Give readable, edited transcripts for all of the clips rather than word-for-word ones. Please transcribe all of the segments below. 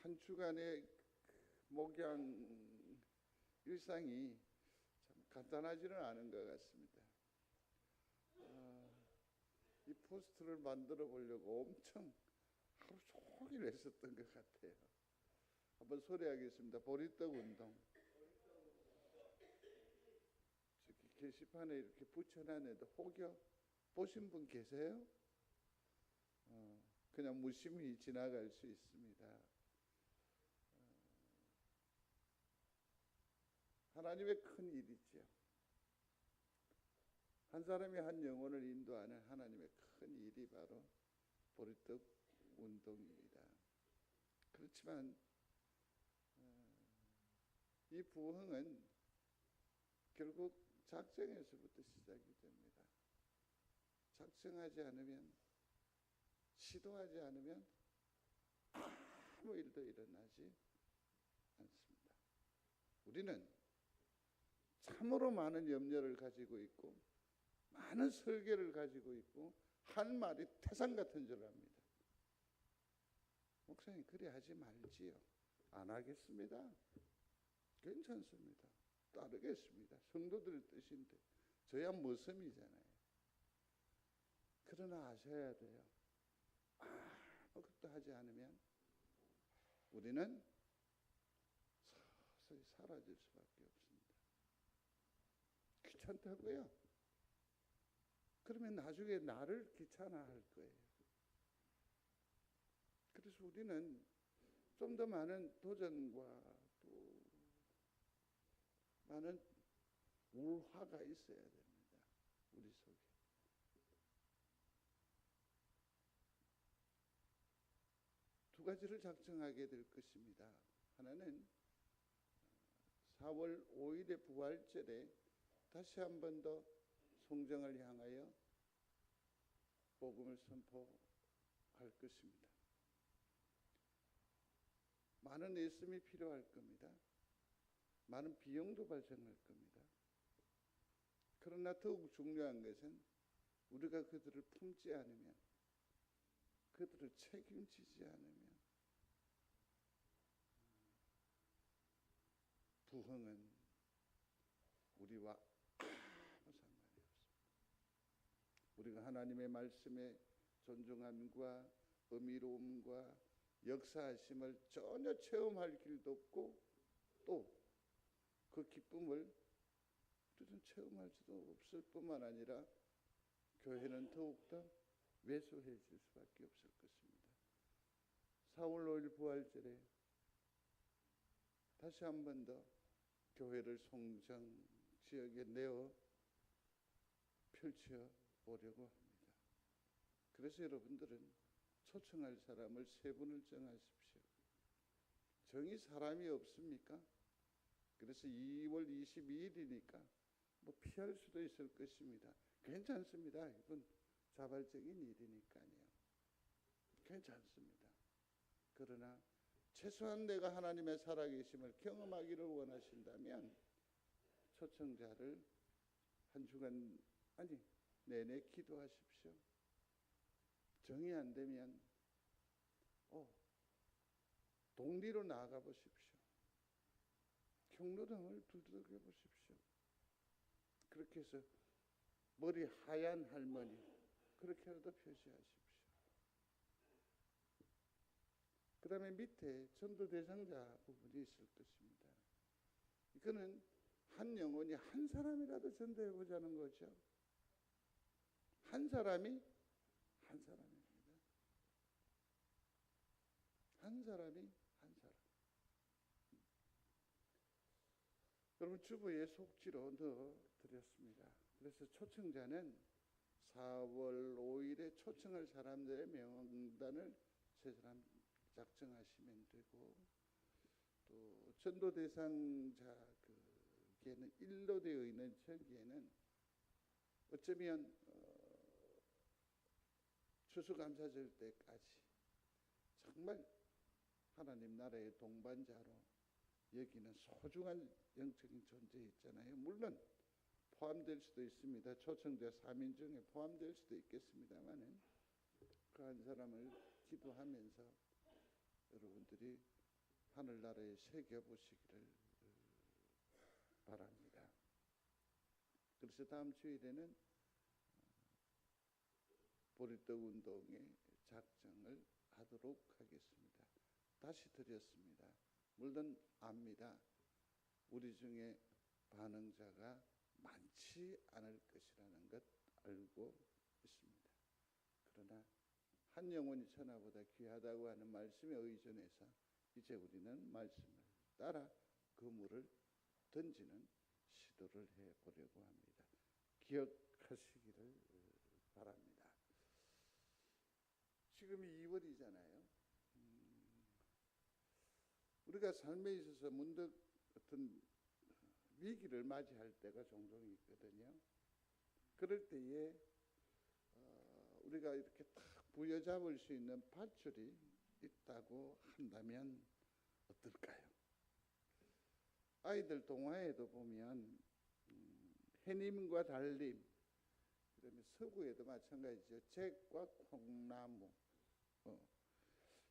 한 주간의 목양 일상이 참 간단하지는 않은 것 같습니다. 이 포스터를 만들어 보려고 엄청 하루 종일 했었던 것 같아요. 한번 소개하겠습니다. 보리떡 운동. 저기 게시판에 이렇게 붙여놨는데 혹여 보신 분 계세요? 그냥 무심히 지나갈 수 있습니다. 하나님의 큰 일이죠. 한 사람이 한 영혼을 인도하는 하나님의 큰 일이 바로 보리떡 운동입니다. 그렇지만 이 부흥은 결국 작정에서부터 시작이 됩니다. 작정하지 않으면, 시도하지 않으면 아무 일도 일어나지 않습니다. 우리는 참으로 많은 염려를 가지고 있고 많은 설계를 가지고 있고 한 말이 태산 같은 줄 압니다. 목사님 그래 하지 말지요. 안 하겠습니다. 괜찮습니다. 따르겠습니다. 성도들 뜻인데 저야 머슴이잖아요. 그러나 아셔야 돼요. 아무것도 하지 않으면 우리는 서서히 사라질 수밖에 없습니다. 귀찮다고요? 그러면 나중에 나를 귀찮아할 거예요. 그래서 우리는 좀 더 많은 도전과 또 많은 울화가 있어야 됩니다. 우리 속에. 두 가지를 작정하게 될 것입니다. 하나는 4월 5일의 부활절에 다시 한 번 더 성정을 향하여 복음을 선포할 것입니다. 많은 애씀이 필요할 겁니다. 많은 비용도 발생할 겁니다. 그러나 더욱 중요한 것은 우리가 그들을 품지 않으면, 그들을 책임지지 않으면 부흥은 우리와 아무 상관이 없습니다. 우리가 하나님의 말씀에 존중함과 의미로움과 역사하심을 전혀 체험할 길도 없고 또 그 기쁨을 우리는 체험할 수도 없을 뿐만 아니라 교회는 더욱더 왜소해질 수밖에 없을 것입니다. 4월 5일 부활절에 다시 한 번 더 교회를 송정 지역에 내어 펼쳐 보려고 합니다. 그래서 여러분들은 초청할 사람을 3분을 정하십시오. 정이 사람이 없습니까? 그래서 2월 22일이니까 뭐 피할 수도 있을 것입니다. 괜찮습니다. 이건 자발적인 일이니까요. 괜찮습니다. 그러나 최소한 내가 하나님의 살아계심을 경험하기를 원하신다면 초청자를 한 주간 내내 기도하십시오. 정이 안 되면 동리로 나아가 보십시오. 경로당을 두들겨 보십시오. 그렇게 해서 머리 하얀 할머니 그렇게라도 표시하십시오. 그 다음에 밑에 전도 대상자 부분이 있을 것입니다. 이거는 한 영혼이 한 사람이라도 전도해 보자는 거죠. 한 사람입니다. 한 사람이 한 사람. 여러분 주보에 속지로 넣어드렸습니다. 그래서 초청자는 4월 5일에 초청할 사람들의 명단을 세 사람 작성하시면 되고, 또 전도 대상자 그게는 일로 되어 있는 저기에는 어쩌면 추수감사절 때까지 정말 하나님 나라의 동반자로 여기는 소중한 영적인 존재 있잖아요. 물론 포함될 수도 있습니다. 초청자 3인 중에 포함될 수도 있겠습니다만은 그 한 사람을 기도하면서 여러분들이 하늘나라에 새겨보시기를 바랍니다. 그래서 다음 주일에는 보리떡 운동의 작정을 하도록 하겠습니다. 다시 드렸습니다. 물론 압니다. 우리 중에 반응자가 많지 않을 것이라는 것 알고 있습니다. 그러나 한 영혼이 천하보다 귀하다고 하는 말씀에 의존해서 이제 우리는 말씀을 따라 그물을 던지는 시도를 해보려고 합니다. 기억하시기를 바랍니다. 지금이 2월이잖아요. 우리가 삶에 있어서 문득 어떤 위기를 맞이할 때가 종종 있거든요. 그럴 때에 우리가 이렇게 딱 부여잡을 수 있는 밧줄이 있다고 한다면 어떨까요? 아이들 동화에도 보면 해님과 달님, 그다음에 서구에도 마찬가지죠. 잭과 콩나무.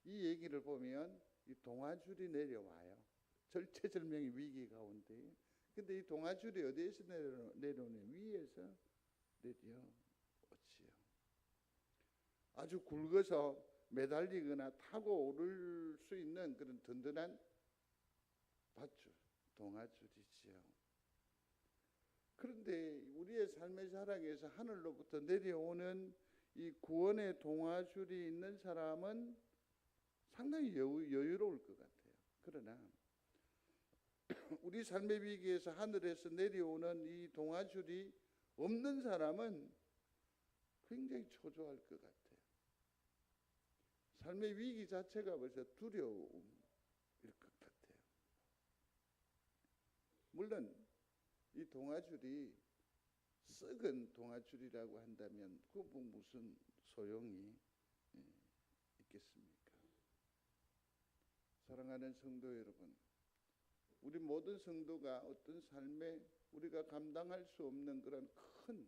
이 얘기를 보면 이 동화줄이 내려와요. 절체절명의 위기 가운데. 근데 이 동화줄이 어디에서 내려오냐? 위에서 내려오지요. 아주 굵어서 매달리거나 타고 오를 수 있는 그런 든든한 밧줄, 동화줄이지요. 그런데 우리의 삶의 자락에서 하늘로부터 내려오는 이 구원의 동화줄이 있는 사람은 상당히 여유로울 것 같아요. 그러나 우리 삶의 위기에서 하늘에서 내려오는 이 동화줄이 없는 사람은 굉장히 초조할 것 같아요. 삶의 위기 자체가 벌써 두려움일 것 같아요. 물론 이 동화줄이 썩은 동화줄이라고 한다면 그 무슨 소용이 있겠습니까? 사랑하는 성도 여러분, 우리 모든 성도가 어떤 삶에 우리가 감당할 수 없는 그런 큰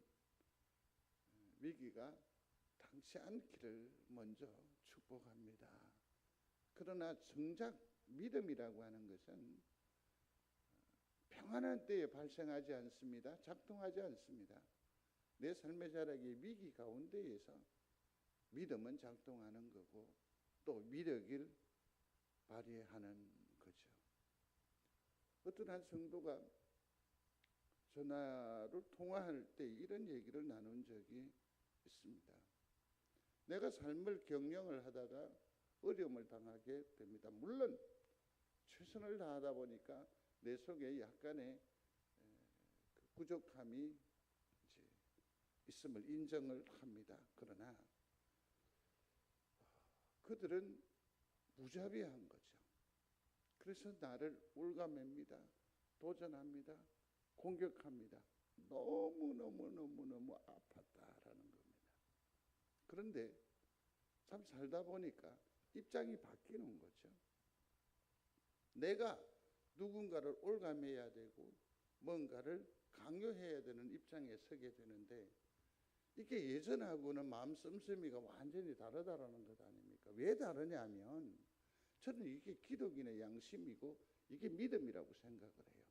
위기가 당치 않기를 먼저 축복합니다. 그러나 정작 믿음이라고 하는 것은 평안한 때에 발생하지 않습니다. 작동하지 않습니다. 내 삶의 자락의 위기 가운데에서 믿음은 작동하는 거고 또 위력을 발휘하는 거죠. 어떤 한 성도가 전화로 통화할 때 이런 얘기를 나눈 적이 있습니다. 내가 삶을 경영을 하다가 어려움을 당하게 됩니다. 물론 최선을 다하다 보니까 내 속에 약간의 부족함이 이제 있음을 인정을 합니다. 그러나 그들은 무자비한 거죠. 그래서 나를 올가맵니다. 도전합니다. 공격합니다. 너무 아팠다라는 겁니다. 그런데 참 살다 보니까 입장이 바뀌는 거죠. 내가 누군가를 올가매야 되고 뭔가를 강요해야 되는 입장에 서게 되는데 이게 예전하고는 마음 씀씀이가 완전히 다르다라는 것 아닙니까? 왜 다르냐면 저는 이게 기독인의 양심이고 이게 믿음이라고 생각을 해요.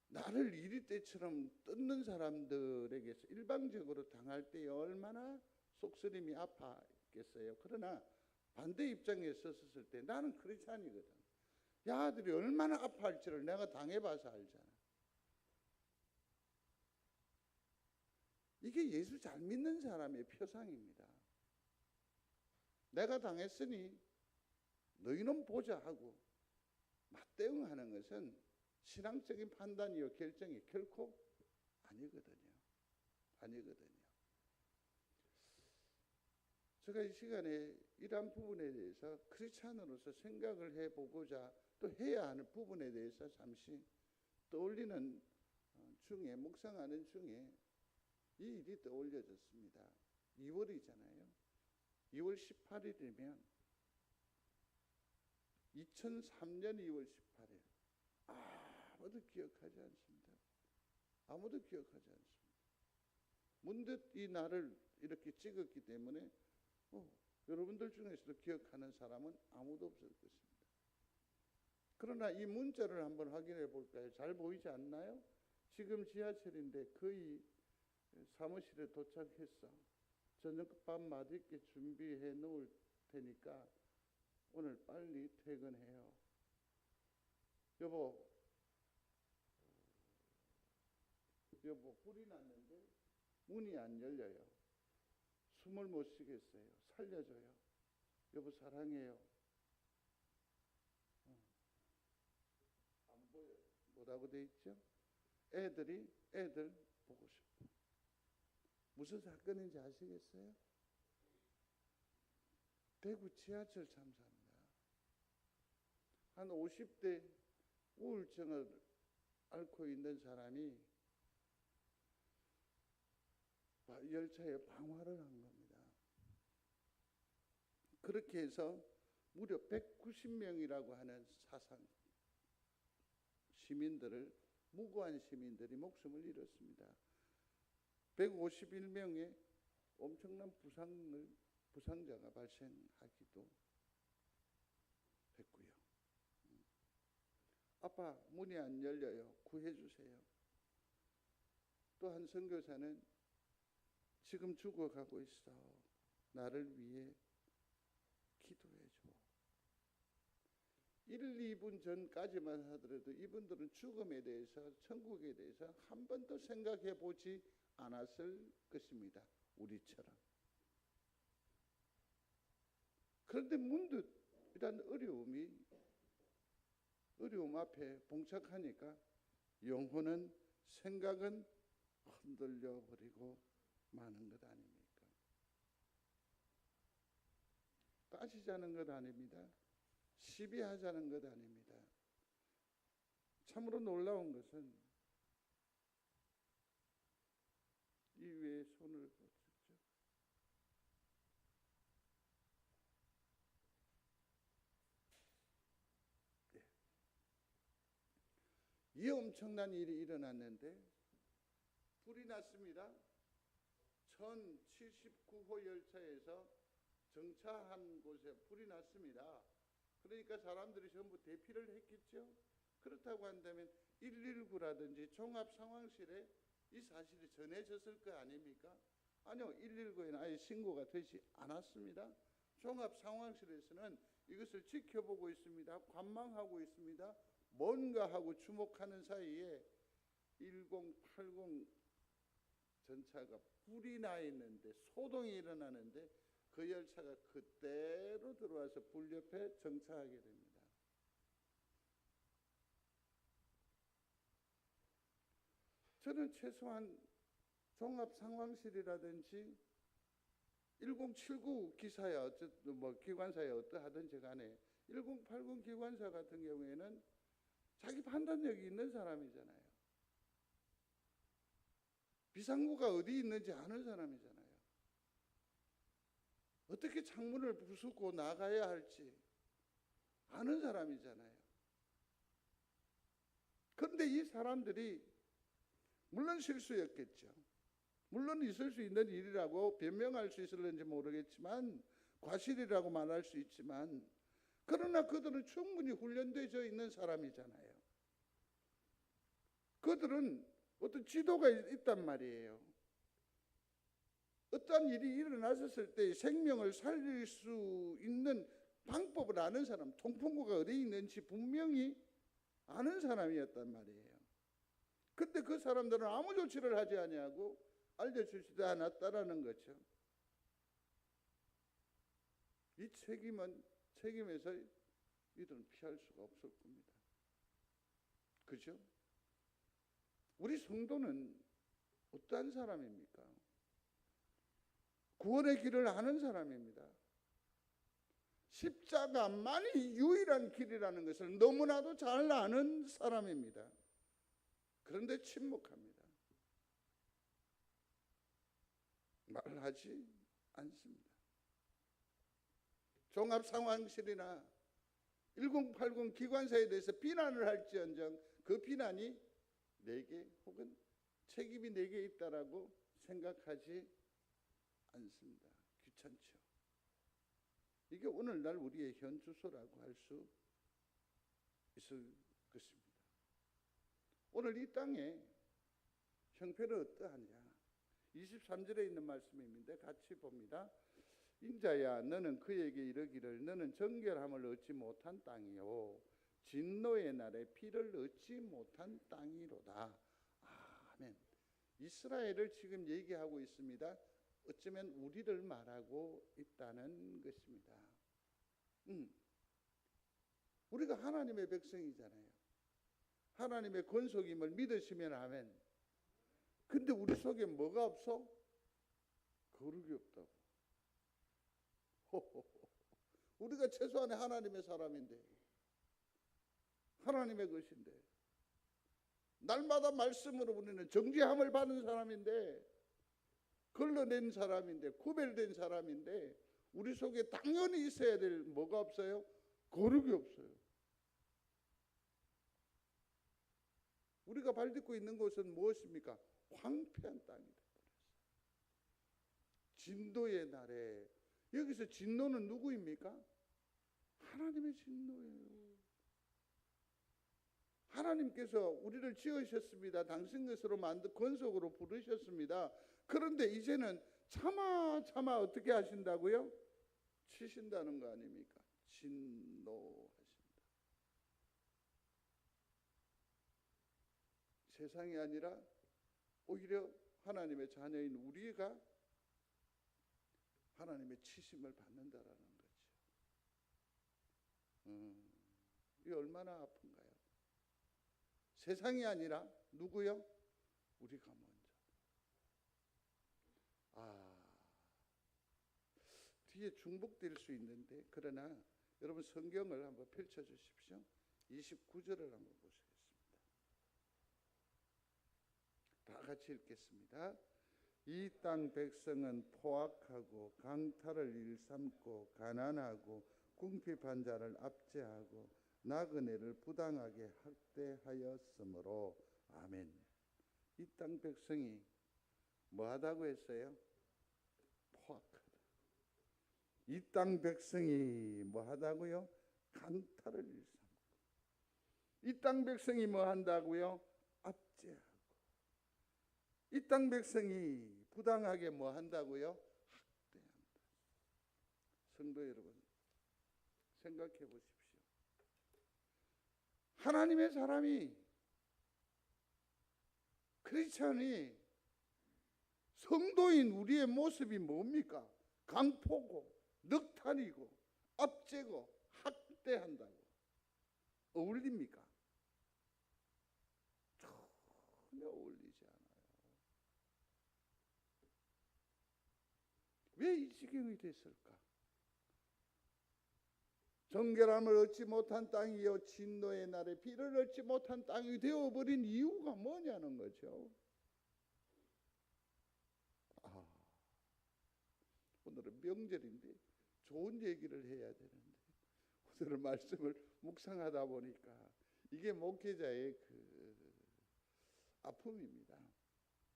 나를 이리 때처럼 뜯는 사람들에게서 일방적으로 당할 때 얼마나 속쓰림이 아팠겠어요. 그러나 반대 입장에 섰을 때 나는 크리스찬이거든. 야들이 얼마나 아파할지를 내가 당해봐서 알잖아. 이게 예수 잘 믿는 사람의 표상입니다. 내가 당했으니 너희는 보자 하고 맞대응하는 것은 신앙적인 판단이요 결정이 결코 아니거든요. 제가 이 시간에 이러한 부분에 대해서 크리스찬으로서 생각을 해보고자 또 해야 하는 부분에 대해서 잠시 떠올리는 중에 묵상하는 중에 이 일이 떠올려졌습니다. 2월이잖아요. 2월 18일이면 2003년 2월 18일 아무도 기억하지 않습니다. 아무도 기억하지 않습니다. 문득 이 날을 이렇게 찍었기 때문에 여러분들 중에서도 기억하는 사람은 아무도 없을 것입니다. 그러나 이 문자를 한번 확인해 볼까요? 잘 보이지 않나요? 지금 지하철인데 거의 사무실에 도착했어. 저녁밥 맛있게 준비해 놓을 테니까 오늘 빨리 퇴근해요. 여보, 불이 났는데 문이 안 열려요. 숨을 못 쉬겠어요. 살려줘요. 여보 사랑해요. 안 보여요. 뭐라고 돼 있죠? 애들 보고 싶어. 무슨 사건인지 아시겠어요? 대구 지하철 참사입니다. 한 50대 우울증을 앓고 있는 사람이 열차에 방화를 한 겁니다. 그렇게 해서 무려 190명이라고 하는 무고한 시민들이 목숨을 잃었습니다. 151명의 엄청난 부상자가 발생하기도 했고요. 아빠 문이 안 열려요. 구해주세요. 또 한 선교사는 지금 죽어가고 있어. 나를 위해 기도해줘. 1, 2분 전까지만 하더라도 이분들은 죽음에 대해서, 천국에 대해서 한 번도 생각해 보지 않았을 것입니다. 우리처럼. 그런데 문득 이런 어려움 앞에 봉착하니까 영혼은, 생각은 흔들려 버리고 마는 것 아닙니까? 따지자는 것 아닙니다. 시비하자는 것 아닙니다. 참으로 놀라운 것은 이 위에 손을 뻗었죠. 네. 이 엄청난 일이 일어났는데 불이 났습니다. 1079호 열차에서 정차한 곳에 불이 났습니다. 그러니까 사람들이 전부 대피를 했겠죠. 그렇다고 한다면 119라든지 종합상황실에 이 사실이 전해졌을 거 아닙니까? 아니요, 119에는 아예 신고가 되지 않았습니다. 종합상황실에서는 이것을 지켜보고 있습니다. 관망하고 있습니다. 뭔가 하고 주목하는 사이에 1080 전차가 불이 나 있는데, 소동이 일어나는데 그 열차가 그대로 들어와서 불 옆에 정차하게 됩니다. 저는 최소한 종합상황실이라든지 1079 기사야, 기관사야 어떠하든지 간에 1080 기관사 같은 경우에는 자기 판단력이 있는 사람이잖아요. 비상구가 어디 있는지 아는 사람이잖아요. 어떻게 창문을 부수고 나가야 할지 아는 사람이잖아요. 그런데 이 사람들이 물론 실수였겠죠. 물론 있을 수 있는 일이라고 변명할 수 있을는지 모르겠지만, 과실이라고 말할 수 있지만, 그러나 그들은 충분히 훈련되어 있는 사람이잖아요. 그들은 어떤 지도가 있단 말이에요. 어떤 일이 일어났을 때 생명을 살릴 수 있는 방법을 아는 사람, 통풍구가 어디 있는지 분명히 아는 사람이었단 말이에요. 그때 그 사람들은 아무 조치를 하지 아니하고 알려주지도 않았다라는 거죠. 이 책임에서 이들은 피할 수가 없을 겁니다. 그죠? 우리 성도는 어떠한 사람입니까? 구원의 길을 아는 사람입니다. 십자가만이 유일한 길이라는 것을 너무나도 잘 아는 사람입니다. 그런데 침묵합니다. 말하지 않습니다. 종합상황실이나 1080 기관사에 대해서 비난을 할지언정 그 비난이 내게 혹은 책임이 내게 있다라고 생각하지 않습니다. 귀찮죠. 이게 오늘날 우리의 현주소라고 할 수 있을 것입니다. 오늘 이 땅에 형편은 어떠하냐? 23절에 있는 말씀입니다. 같이 봅니다. 인자야, 너는 그에게 이르기를 너는 정결함을 얻지 못한 땅이요 진노의 날에 피를 얻지 못한 땅이로다. 아멘. 이스라엘을 지금 얘기하고 있습니다. 어쩌면 우리를 말하고 있다는 것입니다. 우리가 하나님의 백성이잖아요. 하나님의 권속임을 믿으시면 아멘. 근데 우리 속에 뭐가 없어? 거룩이 없다고. 우리가 최소한의 하나님의 사람인데, 하나님의 것인데, 날마다 말씀으로 우리는 정죄함을 받는 사람인데, 걸러낸 사람인데, 구별된 사람인데, 우리 속에 당연히 있어야 될 뭐가 없어요? 거룩이 없어요. 우리가 발딛고 있는 곳은 무엇입니까? 황폐한 땅이 되어버렸어요. 진노의 날에, 여기서 진노는 누구입니까? 하나님의 진노예요. 하나님께서 우리를 지으셨습니다. 당신 것으로 만든 권속으로 부르셨습니다. 그런데 이제는 차마 어떻게 하신다고요? 치신다는 거 아닙니까? 진노하신다. 세상이 아니라 오히려 하나님의 자녀인 우리가 하나님의 치심을 받는다라는 거죠. 이게 얼마나 아픈가요? 세상이 아니라 누구요? 우리가 먼저. 뒤에 중복될 수 있는데, 그러나 여러분 성경을 한번 펼쳐 주십시오. 29절을 한번 보시겠습니다. 다 같이 읽겠습니다. 이 땅 백성은 포악하고 강탈을 일삼고 가난하고 궁핍한 자를 압제하고 나그네를 부당하게 학대하였으므로. 아멘. 이 땅 백성이 뭐하다고 했어요? 포악하다. 이 땅 백성이 뭐하다고요? 강탈을 일삼고. 이 땅 백성이 뭐한다고요? 압제하고. 이 땅 백성이 부당하게 뭐한다고요? 학대한다. 성도 여러분, 생각해 보십시오. 하나님의 사람이, 크리스천이, 성도인 우리의 모습이 뭡니까? 강포고 넉탄이고 압제고 학대한다고. 어울립니까? 전혀 어울리지 않아요. 왜 이 지경이 됐을까? 정결함을 얻지 못한 땅이요 진노의 날에 피를 얻지 못한 땅이 되어버린 이유가 뭐냐는 거죠. 오늘은 명절인데 좋은 얘기를 해야 되는데 오늘 말씀을 묵상하다 보니까 이게 목회자의 아픔입니다.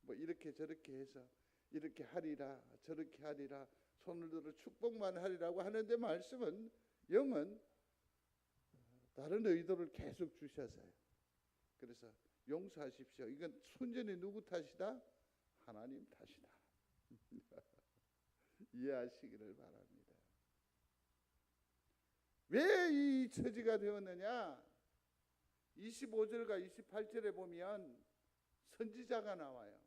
뭐 이렇게 저렇게 해서 이렇게 하리라 저렇게 하리라 손을 들어 축복만 하리라고 하는데 말씀은, 영은 다른 의도를 계속 주셔서요. 그래서 용서하십시오. 이건 순전히 누구 탓이다? 하나님 탓이다. 이해하시기를 바랍니다. 왜 이 처지가 되었느냐? 25절과 28절에 보면 선지자가 나와요.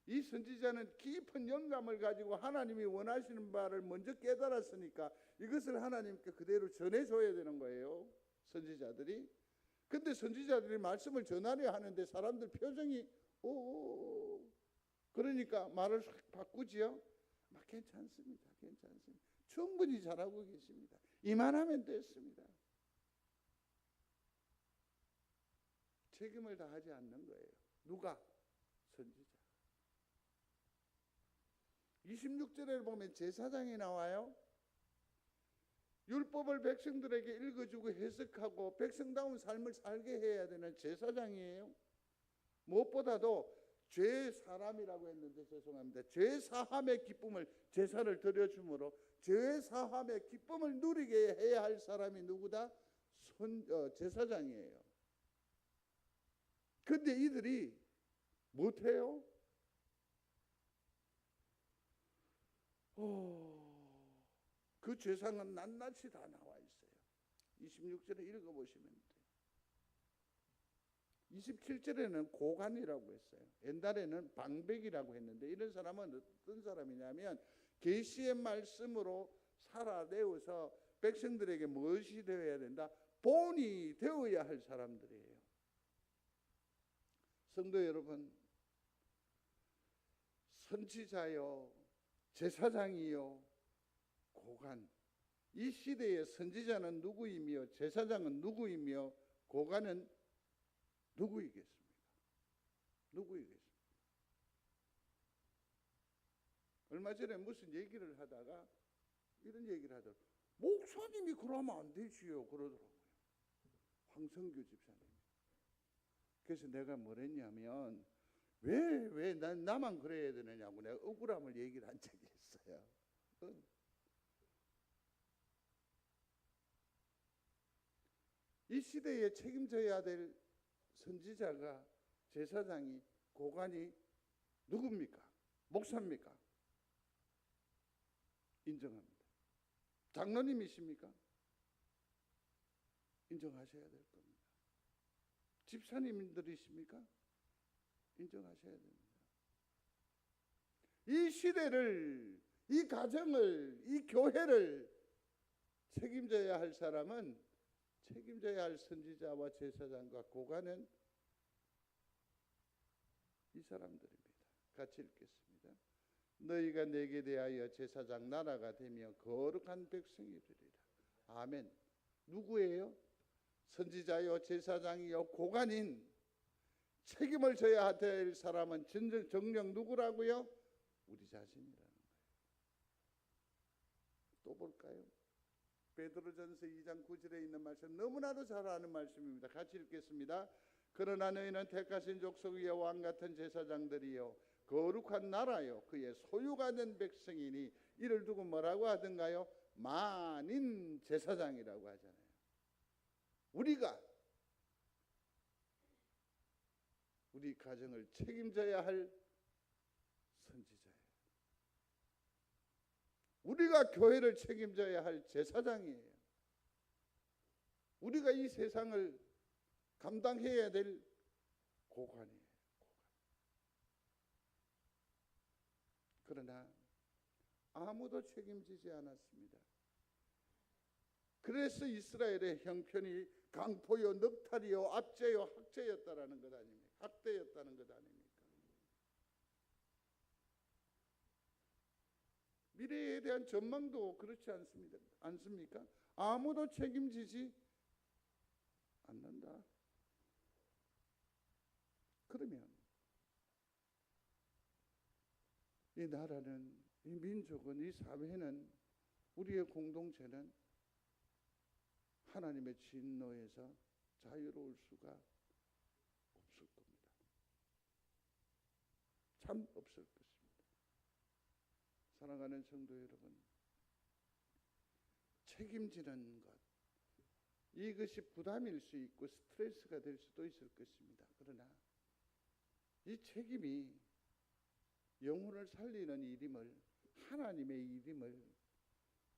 이 선지자는 깊은 영감을 가지고 하나님이 원하시는 바를 먼저 깨달았으니까 이것을 하나님께 그대로 전해줘야 되는 거예요, 선지자들이. 근데 선지자들이 말씀을 전하려 하는데 사람들 표정이 그러니까 말을 확 바꾸지요. 괜찮습니다. 괜찮습니다. 충분히 잘하고 계십니다. 이만하면 됐습니다. 책임을 다하지 않는 거예요. 누가? 선지자. 26절에 보면 제사장이 나와요. 율법을 백성들에게 읽어주고 해석하고 백성다운 삶을 살게 해야 되는 제사장이에요. 무엇보다도 죄 사람이라고 했는데 죄송합니다. 죄 사함의 기쁨을 제사를 드려줌으로 죄 사함의 기쁨을 누리게 해야 할 사람이 누구다? 제사장이에요. 근데 이들이 못해요? 그 죄상은 낱낱이 다 나와 있어요. 26절에 읽어보시면 돼요. 27절에는 고관이라고 했어요. 옛날에는 방백이라고 했는데 이런 사람은 어떤 사람이냐면 계시의 말씀으로 살아내어서 백성들에게 무엇이 되어야 된다? 본이 되어야 할 사람들이에요. 성도 여러분, 선지자요, 제사장이요, 고관. 이 시대의 선지자는 누구이며 제사장은 누구이며 고관은 누구이겠습니까? 누구이겠습니까? 얼마 전에 무슨 얘기를 하다가 이런 얘기를 하더라고요. 목사님이 그러면 안 되지요 그러더라고요. 황성규 집사님. 그래서 내가 뭐랬냐면 왜 나만 그래야 되느냐고 내가 억울함을 얘기를 한 적이 있어요. 이 시대에 책임져야 될 선지자가, 제사장이, 고관이 누굽니까? 목사입니까? 인정합니다. 장로님이십니까? 인정하셔야 될 겁니다. 집사님들이십니까? 인정하셔야 됩니다. 이 시대를, 이 가정을, 이 교회를 책임져야 할 사람은, 책임져야 할 선지자와 제사장과 고관은 이 사람들입니다. 같이 읽겠습니다. 너희가 내게 대하여 제사장 나라가 되며 거룩한 백성이 되리라. 아멘. 누구예요? 선지자요, 제사장이요, 고관인 책임을 져야 될 사람은 정녕 누구라고요? 우리 자신이라는 거예요. 또 볼까요? 베드로전서 2장 9절에 있는 말씀, 너무나도 잘 아는 말씀입니다. 같이 읽겠습니다. 그러나 너희는 택하신 족속의 왕 같은 제사장들이요 거룩한 나라요 그의 소유가 된 백성이니 이를 두고 뭐라고 하던가요? 만인 제사장이라고 하잖아요. 우리가 우리 가정을 책임져야 할 선지자예요. 우리가 교회를 책임져야 할 제사장이에요. 우리가 이 세상을 감당해야 될 고관이에요. 그러나 아무도 책임지지 않았습니다. 그래서 이스라엘의 형편이 강포요, 넉탈이요, 압제요, 학제였다라는 것 아닙니까? 학대였다는 것 아닙니까? 미래에 대한 전망도 그렇지 않습니까? 아무도 책임지지 않는다. 그러면 이 나라는, 이 민족은, 이 사회는, 우리의 공동체는 하나님의 진노에서 자유로울 수가 없을 겁니다. 참 없을 것입니다. 사랑하는 성도 여러분, 책임지는 것, 이것이 부담일 수 있고 스트레스가 될 수도 있을 것입니다. 그러나 이 책임이 영혼을 살리는 일임을, 하나님의 일임을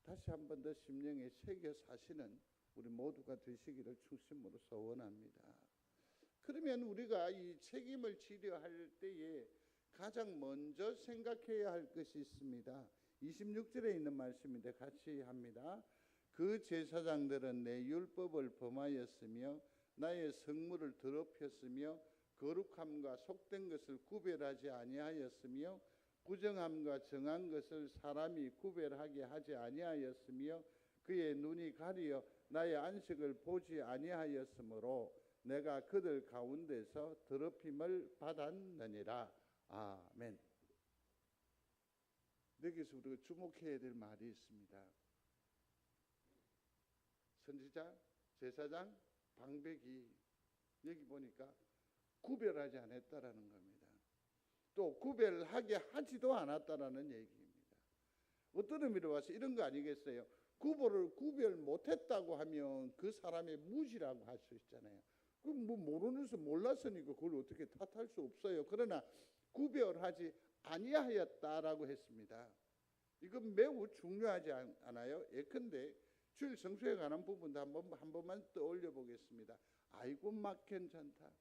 다시 한 번 더 심령에 새겨 사시는 우리 모두가 되시기를 중심으로 소원합니다. 그러면 우리가 이 책임을 지려할 때에 가장 먼저 생각해야 할 것이 있습니다. 26절에 있는 말씀인데 같이 합니다. 그 제사장들은 내 율법을 범하였으며 나의 성물을 더럽혔으며 거룩함과 속된 것을 구별하지 아니하였으며 부정함과 정한 것을 사람이 구별하게 하지 아니하였으며 그의 눈이 가리어 나의 안식을 보지 아니하였으므로 내가 그들 가운데서 더럽힘을 받았느니라. 아멘. 여기서 우리가 주목해야 될 말이 있습니다. 선지자, 제사장, 방백이 여기 보니까 구별하지 않았다라는 겁니다. 또 구별하게 하지도 않았다라는 얘기입니다. 어떤 의미로 봐서 이런 거 아니겠어요? 구별 못했다고 하면 그 사람의 무지라고 할 수 있잖아요. 그럼 뭐 모르면서 몰랐으니까 그걸 어떻게 탓할 수 없어요. 그러나 구별하지 아니하였다라고 했습니다. 이건 매우 중요하지 않아요? 예컨대 주일 성수에 관한 부분도 한 번만 떠올려 보겠습니다. 아이고 막 괜찮다.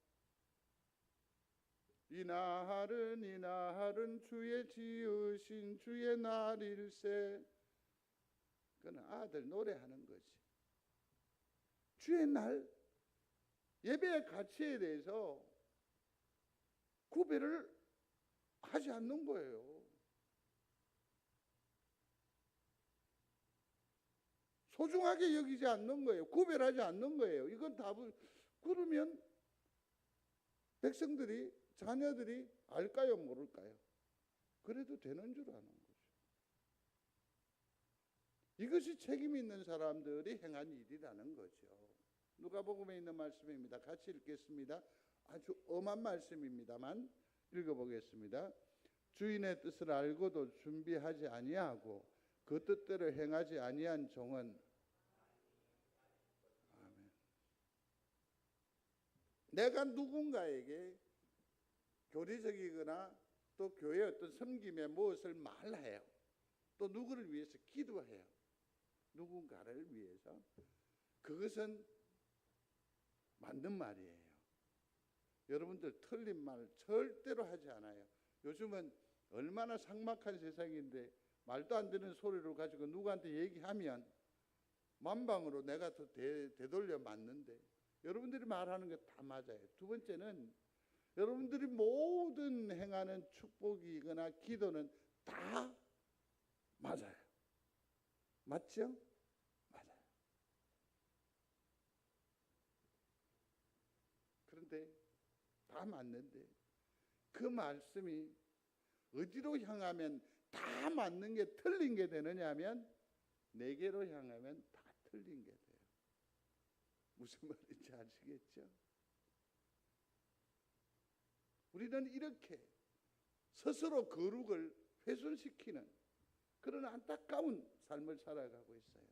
이 나날은 주의 지으신 주의 날일세. 그건 아들 노래하는 거지. 주의 날, 예배의 가치에 대해서 구별을 하지 않는 거예요. 소중하게 여기지 않는 거예요. 구별하지 않는 거예요. 이건 답을 그러면 백성들이 자녀들이 알까요, 모를까요? 그래도 되는 줄 아는 거죠. 이것이 책임 있는 사람들이 행한 일이라는 거죠. 누가복음에 있는 말씀입니다. 같이 읽겠습니다. 아주 엄한 말씀입니다만 읽어보겠습니다. 주인의 뜻을 알고도 준비하지 아니하고 그 뜻대로 행하지 아니한 종은 아멘. 내가 누군가에게 교리적이거나 또 교회 어떤 섬김에 무엇을 말해요. 또 누구를 위해서 기도해요. 누군가를 위해서. 그것은 맞는 말이에요. 여러분들 틀린 말 절대로 하지 않아요. 요즘은 얼마나 삭막한 세상인데 말도 안 되는 소리를 가지고 누구한테 얘기하면 만방으로 내가 더 되돌려 맞는데 여러분들이 말하는 게 다 맞아요. 두 번째는 여러분들이 모든 행하는 축복이거나 기도는 다 맞아요. 맞죠? 맞아요. 그런데 다 맞는데 그 말씀이 어디로 향하면 다 맞는 게 틀린 게 되느냐 하면 내게로 향하면 다 틀린 게 돼요. 무슨 말인지 아시겠죠? 우리는 이렇게 스스로 거룩을 훼손시키는 그런 안타까운 삶을 살아가고 있어요.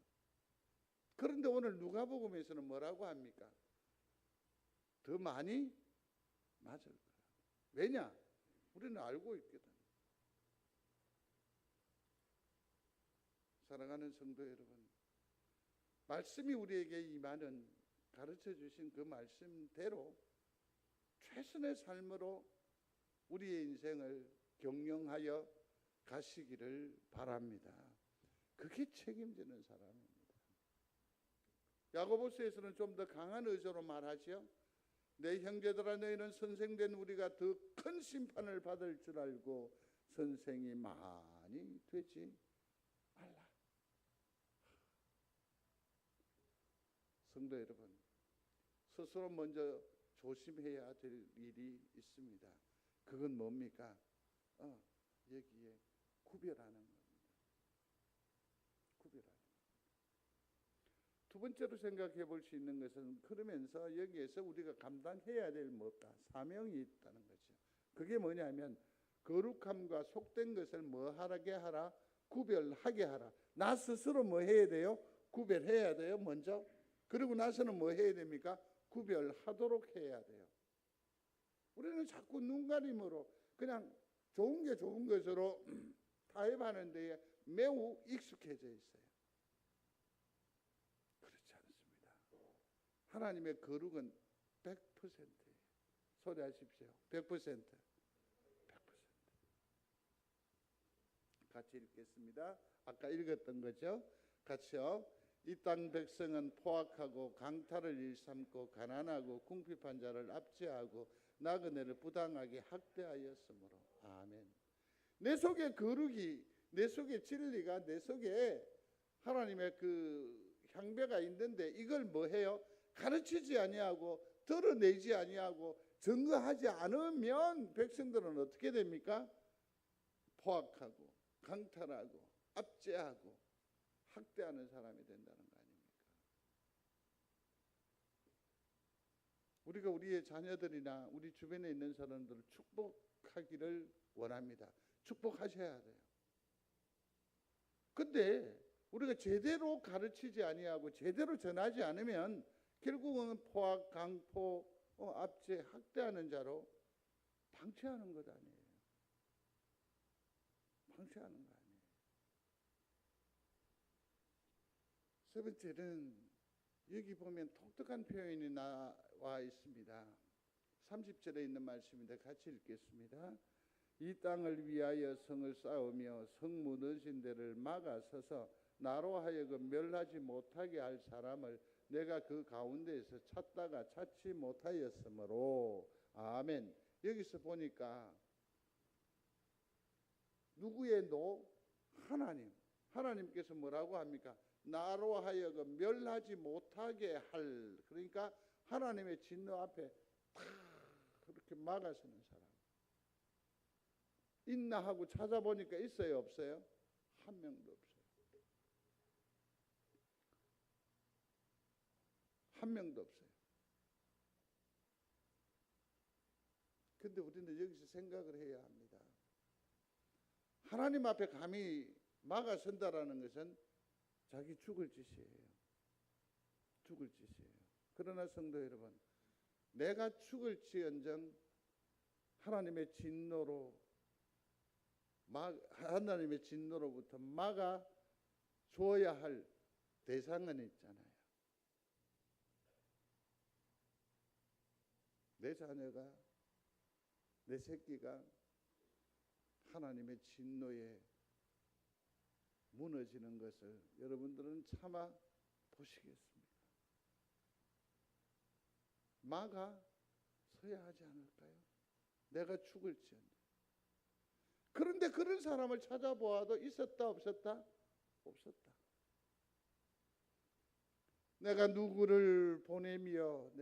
그런데 오늘 누가복음에서는 뭐라고 합니까? 더 많이 맞을 거야. 왜냐? 우리는 알고 있거든. 사랑하는 성도 여러분, 말씀이 우리에게 임하는 가르쳐 주신 그 말씀대로 최선의 삶으로 우리의 인생을 경영하여 가시기를 바랍니다. 그게 책임지는 사람입니다. 야고보서에서는 좀 더 강한 의도로 말하죠. 내 형제들아 너희는 선생된 우리가 더 큰 심판을 받을 줄 알고 선생이 많이 되지 말라. 성도 여러분, 스스로 먼저 조심해야 될 일이 있습니다. 그건 뭡니까? 여기에 구별하는 겁니다. 구별하는 겁니다. 두 번째로 생각해 볼 수 있는 것은 그러면서 여기에서 우리가 감당해야 될 뭔가 사명이 있다는 거죠. 그게 뭐냐면 거룩함과 속된 것을 뭐 하게 하라? 구별하게 하라. 나 스스로 뭐 해야 돼요? 구별해야 돼요, 먼저. 그리고 나서는 뭐 해야 됩니까? 구별하도록 해야 돼요. 우리는 자꾸 눈가림으로 그냥 좋은 게 좋은 것으로 타협하는 데에 매우 익숙해져 있어요. 그렇지 않습니다. 하나님의 거룩은 100%예요. 소리하십시오. 100%. 같이 읽겠습니다. 아까 읽었던 거죠. 같이요. 이 땅 백성은 포악하고 강탈을 일삼고 가난하고 궁핍한 자를 압제하고 나그네를 부당하게 학대하였으므로. 아멘. 내 속에 거룩이, 내 속에 진리가, 내 속에 하나님의 그 향배가 있는데 이걸 뭐 해요? 가르치지 아니하고 드러내지 아니하고 증거하지 않으면 백성들은 어떻게 됩니까? 포악하고 강탈하고 압제하고 학대하는 사람이 된다는 거 아닙니까? 우리가 우리의 자녀들이나 우리 주변에 있는 사람들을 축복하기를 원합니다. 축복하셔야 돼요. 근데 우리가 제대로 가르치지 아니하고 제대로 전하지 않으면 결국은 포악, 강포, 압제, 학대하는 자로 방치하는 것 아니에요. 방치하는 거 아니에요. 세 번째는 여기 보면 독특한 표현이 나와 있습니다. 30절에 있는 말씀인데 같이 읽겠습니다. 이 땅을 위하여 성을 쌓으며 성 무너진 데를 막아서서 나로 하여금 멸하지 못하게 할 사람을 내가 그 가운데에서 찾다가 찾지 못하였으므로. 아멘. 여기서 보니까 누구의 노? 하나님께서 뭐라고 합니까? 나로 하여금 멸하지 못하게 할, 그러니까 하나님의 진노 앞에 다 그렇게 막아서는 사람 있나 하고 찾아보니까 있어요, 없어요? 한 명도 없어요. 한 명도 없어요. 근데 우리는 여기서 생각을 해야 합니다. 하나님 앞에 감히 막아선다라는 것은 자기 죽을 짓이에요. 죽을 짓이에요. 그러나 성도 여러분, 내가 죽을지언정 하나님의 진노로부터 막아 주어야 할 대상은 있잖아요. 내 자녀가, 내 새끼가 하나님의 진노에 무너지는 것을 여러분들은 참아 보시겠습니까? 막아 서야 하지 않을까요? 내가 죽을지언정. 그런데 그런 사람을 찾아보아도 있었다 없었다? 없었다. 내가 누구를 보내며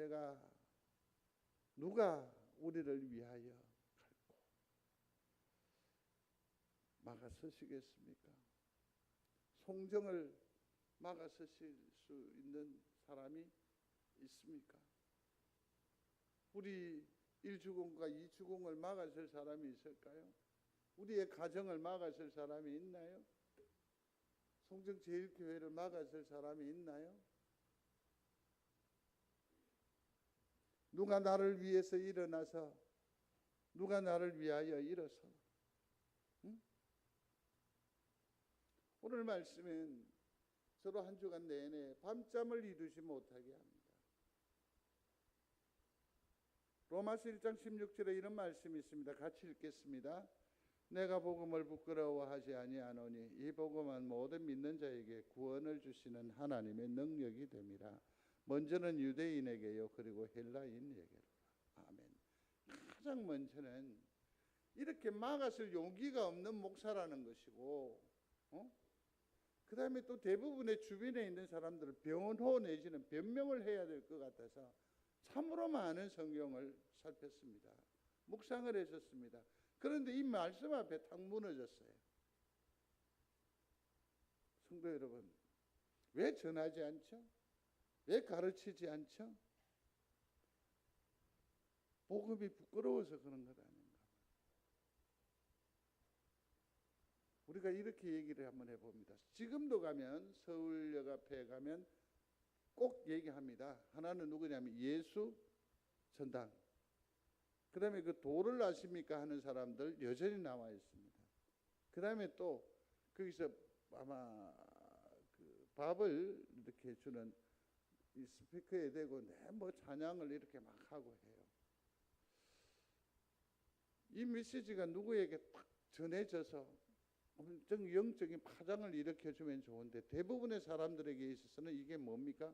누가 우리를 위하여 갈고 막아서시겠습니까? 송정을 막아서실 수 있는 사람이 있습니까? 우리 1주공과 2주공을 막아설 사람이 있을까요? 우리의 가정을 막아설 사람이 있나요? 송정제일교회를 막아설 사람이 있나요? 누가 나를 위해서 일어나서, 누가 나를 위하여 일어서, 응? 오늘 말씀은 서로 한 주간 내내 밤잠을 이루지 못하게 합니다. 로마서 1장 16절에 이런 말씀이 있습니다. 같이 읽겠습니다. 내가 복음을 부끄러워하지 아니하노니 이 복음은 모든 믿는 자에게 구원을 주시는 하나님의 능력이 됨이라. 먼저는 유대인에게요, 그리고 헬라인에게로. 아멘. 가장 먼저는 이렇게 막았을 용기가 없는 목사라는 것이고, 그 다음에 또 대부분의 주변에 있는 사람들을 변호 내지는 변명을 해야 될 것 같아서 참으로 많은 성경을 살폈습니다. 묵상을 했었습니다. 그런데 이 말씀 앞에 탁 무너졌어요. 성도 여러분, 왜 전하지 않죠? 왜 가르치지 않죠? 복음이 부끄러워서 그런 것 아닌가? 우리가 이렇게 얘기를 한번 해봅니다. 지금도 가면, 서울역 앞에 가면 꼭 얘기합니다. 하나는 누구냐면 예수 전당. 그 다음에 그 도를 아십니까 하는 사람들 여전히 나와 있습니다. 그 다음에 또 거기서 아마 그 밥을 이렇게 주는 이 스피커에 대고 뭐 찬양을 이렇게 막 하고 해요. 이 메시지가 누구에게 딱 전해져서 엄청 영적인 파장을 일으켜주면 좋은데 대부분의 사람들에게 있어서는 이게 뭡니까?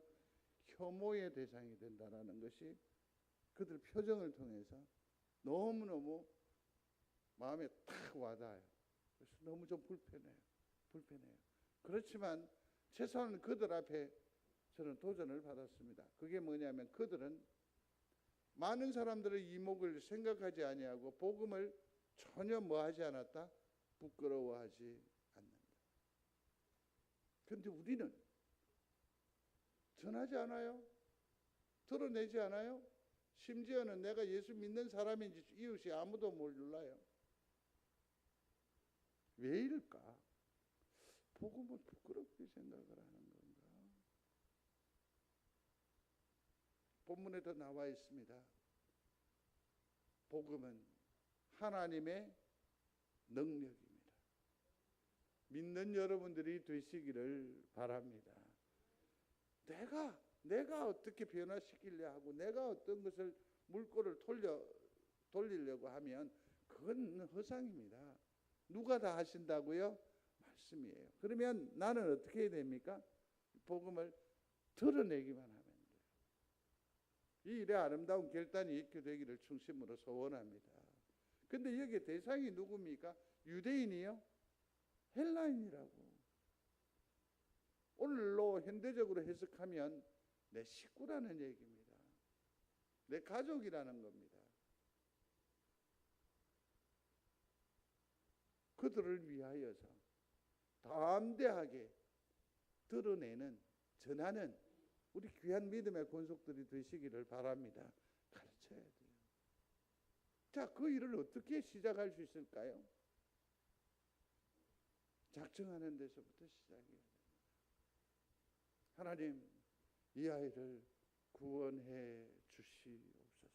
혐오의 대상이 된다는 것이 그들 표정을 통해서 너무너무 마음에 탁 와닿아요. 그래서 너무 좀 불편해요. 그렇지만 최소한 그들 앞에 저는 도전을 받았습니다. 그게 뭐냐면 그들은 많은 사람들의 이목을 생각하지 아니하고 복음을 전혀 뭐하지 않았다? 부끄러워하지 않는다. 그런데 우리는 전하지 않아요? 드러내지 않아요? 심지어는 내가 예수 믿는 사람인지 이웃이 아무도 몰라요. 왜일까? 복음을 부끄럽게 생각을 하는 건가? 본문에도 나와 있습니다. 복음은 하나님의 능력입니다. 믿는 여러분들이 되시기를 바랍니다. 내가 어떻게 변화시키려 하고 내가 어떤 것을 물꼬를 돌리려고 하면 그건 허상입니다. 누가 다 하신다고요? 말씀이에요. 그러면 나는 어떻게 해야 됩니까? 복음을 드러내기만 하면 돼요. 이 일에 아름다운 결단이 있게 되기를 중심으로 소원합니다. 근데 여기 대상이 누굽니까? 유대인이요? 헬라인이라고. 오늘로 현대적으로 해석하면 내 식구라는 얘기입니다. 내 가족이라는 겁니다. 그들을 위하여서 담대하게 드러내는, 전하는 우리 귀한 믿음의 권속들이 되시기를 바랍니다. 가르쳐야 돼요. 자, 그 일을 어떻게 시작할 수 있을까요? 작정하는 데서부터 시작해야 됩니다. 하나님, 이 아이를 구원해 주시옵소서.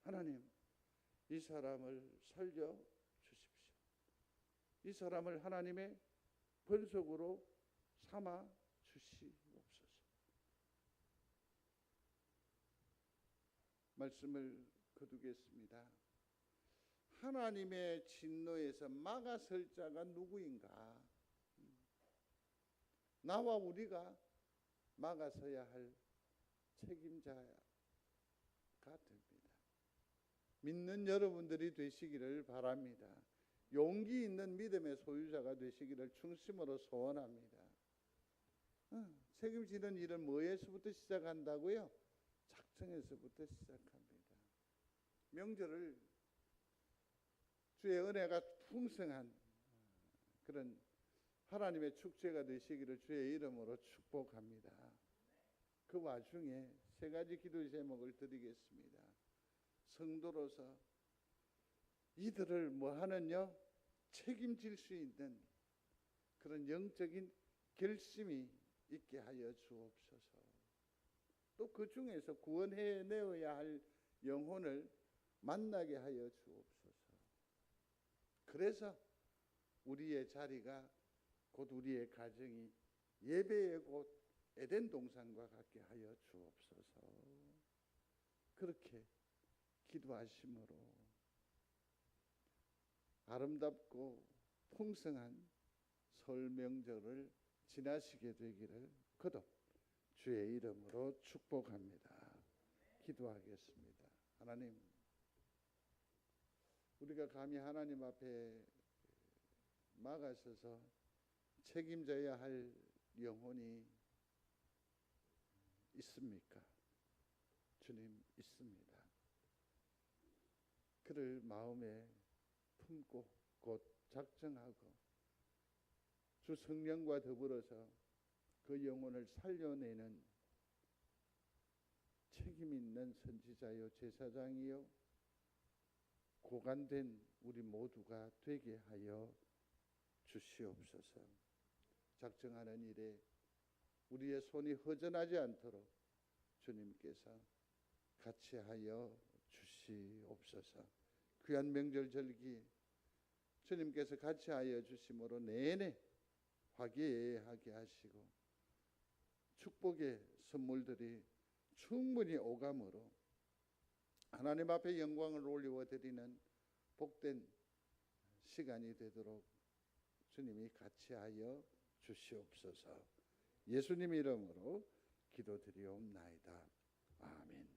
하나님, 이 사람을 살려 주십시오. 이 사람을 하나님의 번속으로 삼아 주시옵소서. 말씀을 거두겠습니다. 하나님의 진노에서 막아설 자가 누구인가? 나와 우리가 막아서야 할 책임자가 됩니다. 믿는 여러분들이 되시기를 바랍니다. 용기 있는 믿음의 소유자가 되시기를 중심으로 소원합니다. 책임지는 일은 뭐에서부터 시작한다고요? 작정에서부터 시작합니다. 명절을 주의 은혜가 풍성한 그런 하나님의 축제가 되시기를 주의 이름으로 축복합니다. 그 와중에 세 가지 기도 제목을 드리겠습니다. 성도로서 이들을 뭐하는요? 책임질 수 있는 그런 영적인 결심이 있게 하여 주옵소서. 또 그 중에서 구원해내어야 할 영혼을 만나게 하여 주옵소서. 그래서 우리의 자리가 곧 우리의 가정이 예배의 곳 에덴 동산과 같게 하여 주옵소서. 그렇게 기도하심으로 아름답고 풍성한 설 명절을 지나시게 되기를 거듭 주의 이름으로 축복합니다. 기도하겠습니다. 하나님, 우리가 감히 하나님 앞에 막아서서 책임져야 할 영혼이 있습니까? 주님, 있습니다. 그를 마음에 품고 곧 작정하고 주 성령과 더불어서 그 영혼을 살려내는 책임 있는 선지자요 제사장이요 고관된 우리 모두가 되게 하여 주시옵소서. 작정하는 일에 우리의 손이 허전하지 않도록 주님께서 같이 하여 주시옵소서. 귀한 명절 절기 주님께서 같이 하여 주심으로 내내 화기애애하게 하시고 축복의 선물들이 충분히 오감으로 하나님 앞에 영광을 올려드리는 복된 시간이 되도록 주님이 같이 하여 주시옵소서. 예수님 이름으로 기도드리옵나이다. 아멘.